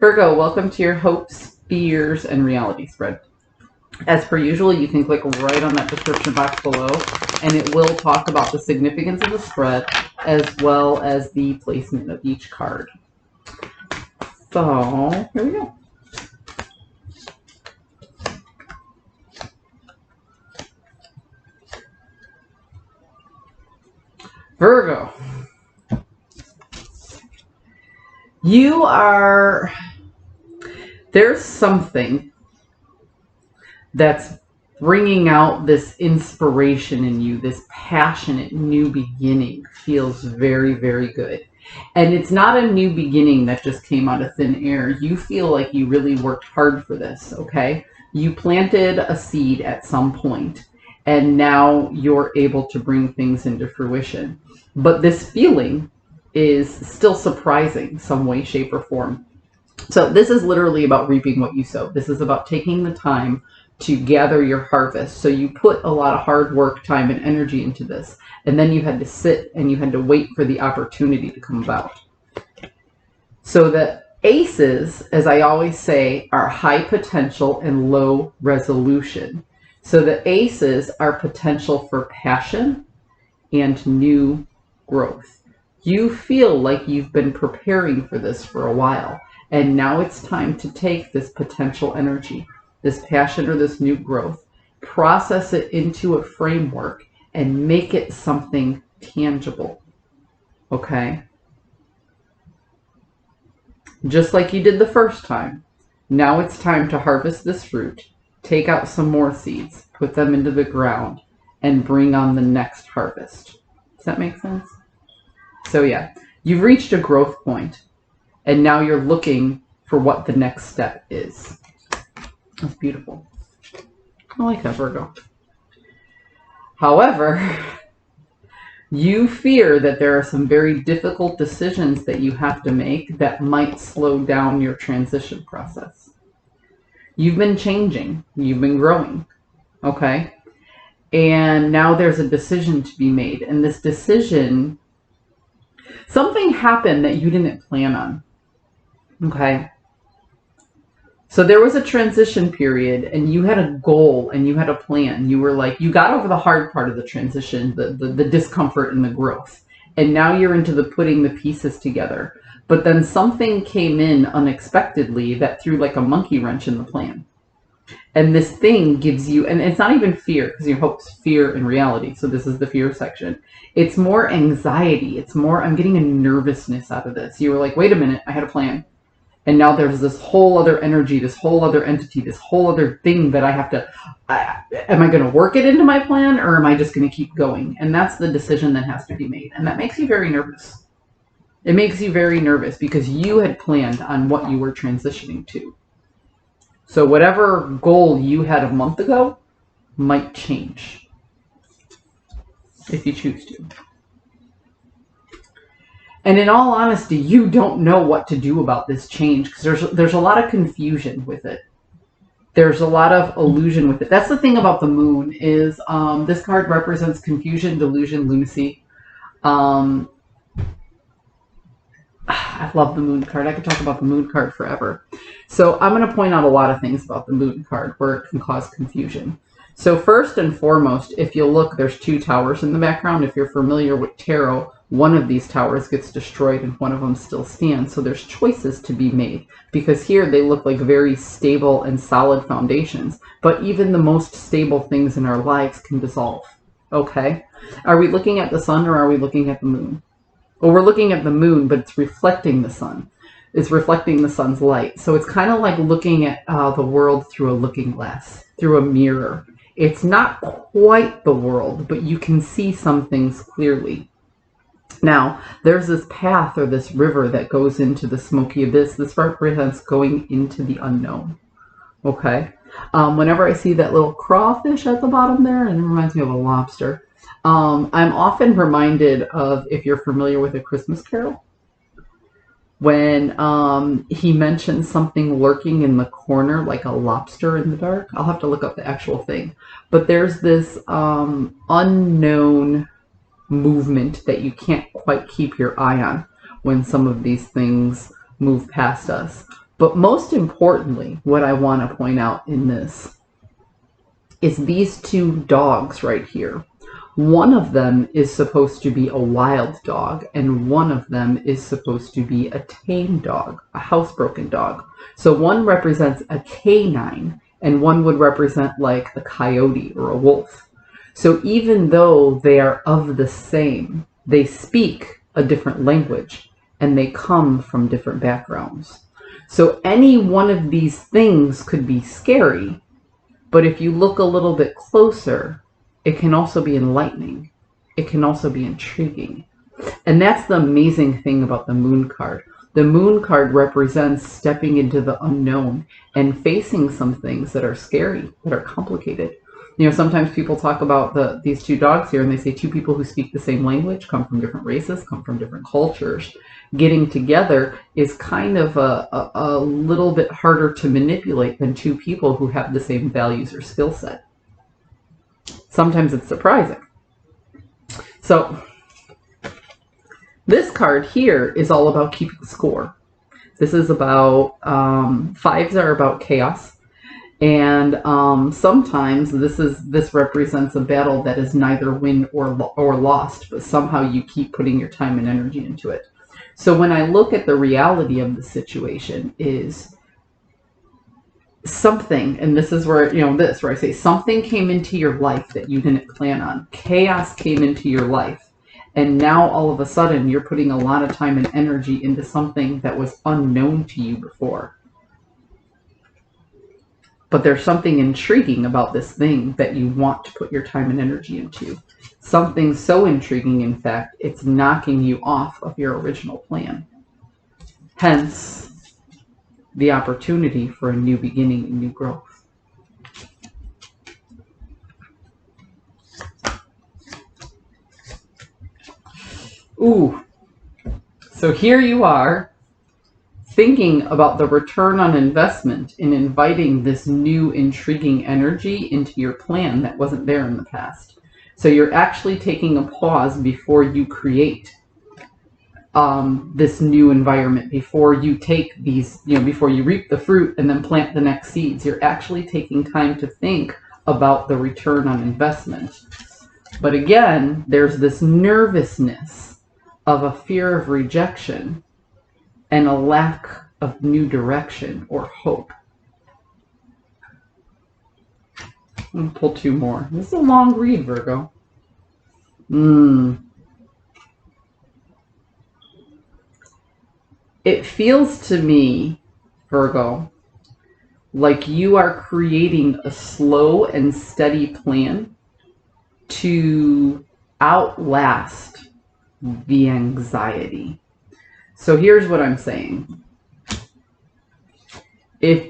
Virgo, welcome to your hopes, fears, and reality spread. As per usual, you can click right on that description box below, and it will talk about the significance of the spread as well as the placement of each card. So, here we go. Virgo, there's something that's bringing out this inspiration in you, this passionate new beginning feels very, very good. And it's not a new beginning that just came out of thin air. You feel like you really worked hard for this, okay? You planted a seed at some point, and now you're able to bring things into fruition. But this feeling is still surprising some way, shape, or form. So this is literally about reaping what you sow. This is about taking the time to gather your harvest. So you put a lot of hard work, time, and energy into this. And then you had to sit and you had to wait for the opportunity to come about. So the aces, as I always say, are high potential and low resolution. So the aces are potential for passion and new growth. You feel like you've been preparing for this for a while. And now it's time to take this potential energy, this passion or this new growth, process it into a framework and make it something tangible. Okay? Just like you did the first time. Now it's time to harvest this fruit, take out some more seeds, put them into the ground, and bring on the next harvest. Does that make sense? So yeah, you've reached a growth point, and now you're looking for what the next step is. That's beautiful. I like that, Virgo. However, you fear that there are some very difficult decisions that you have to make that might slow down your transition process. You've been changing. You've been growing. Okay? And now there's a decision to be made. And this decision, something happened that you didn't plan on. Okay? So there was a transition period and you had a goal and you had a plan. You were like, you got over the hard part of the transition, the discomfort and the growth. And now you're into the putting the pieces together. But then something came in unexpectedly that threw like a monkey wrench in the plan. And this thing gives you, and it's not even fear, because your hope's fear and reality. So this is the fear section. It's more anxiety. It's more, I'm getting a nervousness out of this. You were like, wait a minute, I had a plan. And now there's this whole other energy, this whole other entity, this whole other thing that I have to, am I going to work it into my plan or am I just going to keep going? And that's the decision that has to be made. And that makes you very nervous. It makes you very nervous because you had planned on what you were transitioning to. So whatever goal you had a month ago might change if you choose to. And in all honesty, you don't know what to do about this change because there's a lot of confusion with it. There's a lot of illusion with it. That's the thing about the moon is this card represents confusion, delusion, lunacy. I love the moon card. I could talk about the moon card forever. So I'm going to point out a lot of things about the moon card where it can cause confusion. So first and foremost, if you look, there's two towers in the background. If you're familiar with tarot, one of these towers gets destroyed and one of them still stands. So there's choices to be made because here they look like very stable and solid foundations. But even the most stable things in our lives can dissolve. Okay? Are we looking at the sun or are we looking at the moon? Well, we're looking at the moon, but it's reflecting the sun. It's reflecting the sun's light. So it's kind of like looking at the world through a looking glass, through a mirror. It's not quite the world, but you can see some things clearly. Now, there's this path or this river that goes into the smoky abyss. This represents going into the unknown. Okay? Whenever I see that little crawfish at the bottom there, and it reminds me of a lobster, I'm often reminded of, if you're familiar with A Christmas Carol, when he mentions something lurking in the corner like a lobster in the dark. I'll have to look up the actual thing. But there's this unknown movement that you can't quite keep your eye on when some of these things move past us. But most importantly, what I want to point out in this is these two dogs right here. One of them is supposed to be a wild dog, and one of them is supposed to be a tame dog, a housebroken dog. So one represents a canine, and one would represent like a coyote or a wolf. So even though they are of the same, they speak a different language, and they come from different backgrounds. So any one of these things could be scary, but if you look a little bit closer, it can also be enlightening. It can also be intriguing. And that's the amazing thing about the moon card. The moon card represents stepping into the unknown and facing some things that are scary, that are complicated. You know, sometimes people talk about these two dogs here, and they say two people who speak the same language, come from different races, come from different cultures. Getting together is kind of a little bit harder to manipulate than two people who have the same values or skill set. Sometimes it's surprising. So this card here is all about keeping score. This is about, fives are about chaos. And sometimes this represents a battle that is neither win or lost, but somehow you keep putting your time and energy into it. So when I look at the reality of the situation is something, and this is where, where I say something came into your life that you didn't plan on. Chaos came into your life. And now all of a sudden you're putting a lot of time and energy into something that was unknown to you before. But there's something intriguing about this thing that you want to put your time and energy into. Something so intriguing, in fact, it's knocking you off of your original plan. Hence, the opportunity for a new beginning and new growth. Ooh, so here you are, thinking about the return on investment in inviting this new intriguing energy into your plan that wasn't there in the past. So you're actually taking a pause before you create this new environment, before you take these, before you reap the fruit and then plant the next seeds. You're actually taking time to think about the return on investment. But again, there's this nervousness of a fear of rejection and a lack of new direction or hope. I'm going to pull two more. This is a long read, Virgo. It feels to me, Virgo, like you are creating a slow and steady plan to outlast the anxiety. So here's what I'm saying. If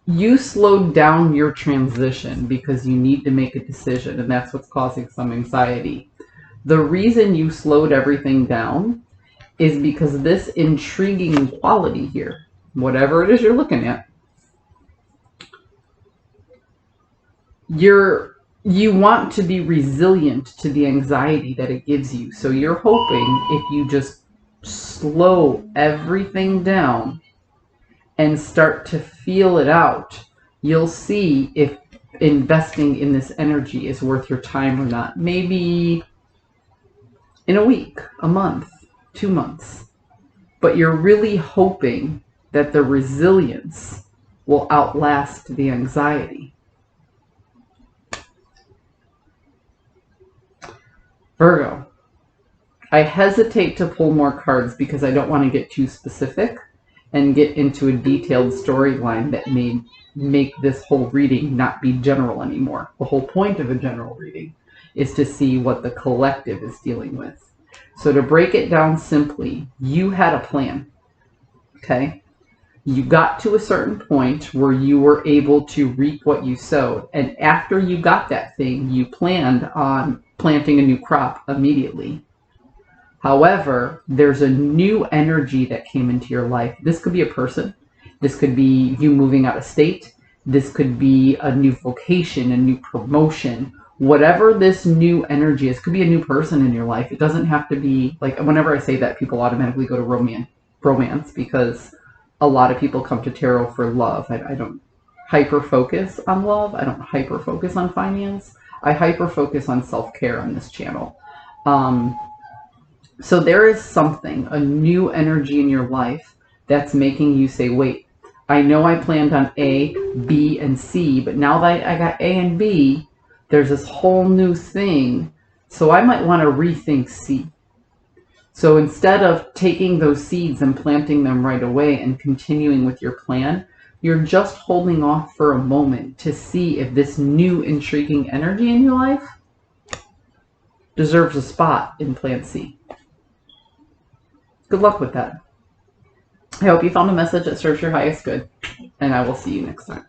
you slowed down your transition because you need to make a decision, and that's what's causing some anxiety, the reason you slowed everything down is because this intriguing quality here, whatever it is you're looking at, you want to be resilient to the anxiety that it gives you. So you're hoping if you just slow everything down and start to feel it out, you'll see if investing in this energy is worth your time or not. Maybe in a week, a month, 2 months. But you're really hoping that the resilience will outlast the anxiety. Virgo, I hesitate to pull more cards because I don't want to get too specific and get into a detailed storyline that may make this whole reading not be general anymore. The whole point of a general reading is to see what the collective is dealing with. So to break it down simply, you had a plan, okay? You got to a certain point where you were able to reap what you sowed. And after you got that thing, you planned on planting a new crop immediately. However, there's a new energy that came into your life. This could be a person. This could be you moving out of state. This could be a new vocation, a new promotion. Whatever this new energy is, could be a new person in your life. It doesn't have to be, like, whenever I say that, people automatically go to romance because a lot of people come to tarot for love. I don't hyper focus on love. I don't hyper focus on finance. I hyper focus on self-care on this channel. So there is something, a new energy in your life that's making you say, wait, I know I planned on A, B, and C, but now that I got A and B, there's this whole new thing. So I might want to rethink C. So instead of taking those seeds and planting them right away and continuing with your plan, you're just holding off for a moment to see if this new intriguing energy in your life deserves a spot in plan C. Good luck with that. I hope you found a message that serves your highest good, and I will see you next time.